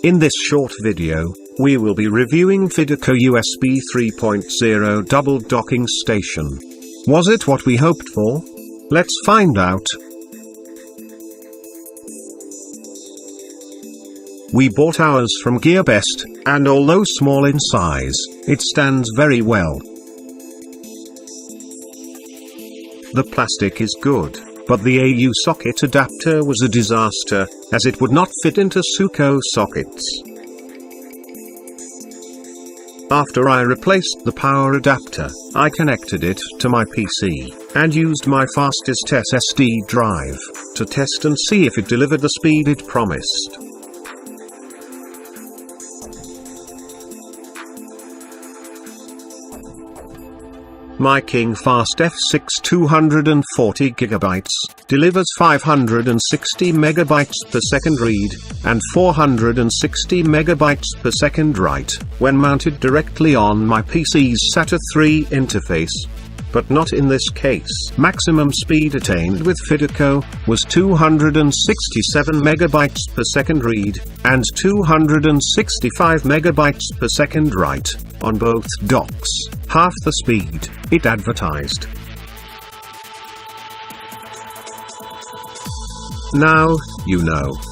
In this short video, we will be reviewing FIDECO USB 3.0 double docking station. Was it what we hoped for? Let's find out. We bought ours from GEARBEST, and although small in size, it stands very well. The plastic is good, but the AU socket adapter was a disaster, as it would not fit into SUCO sockets. After I replaced the power adapter, I connected it to my PC, and used my fastest SSD drive, to test and see if it delivered the speed it promised. My KingFast F6 240GB delivers 560 MB per second read, and 460 MB per second write, when mounted directly on my PC's SATA 3 interface. But not in this case. Maximum speed attained with FIDECO was 267 MB per second read, and 265 MB per second write, on both docks, half the speed it advertised. Now, you know.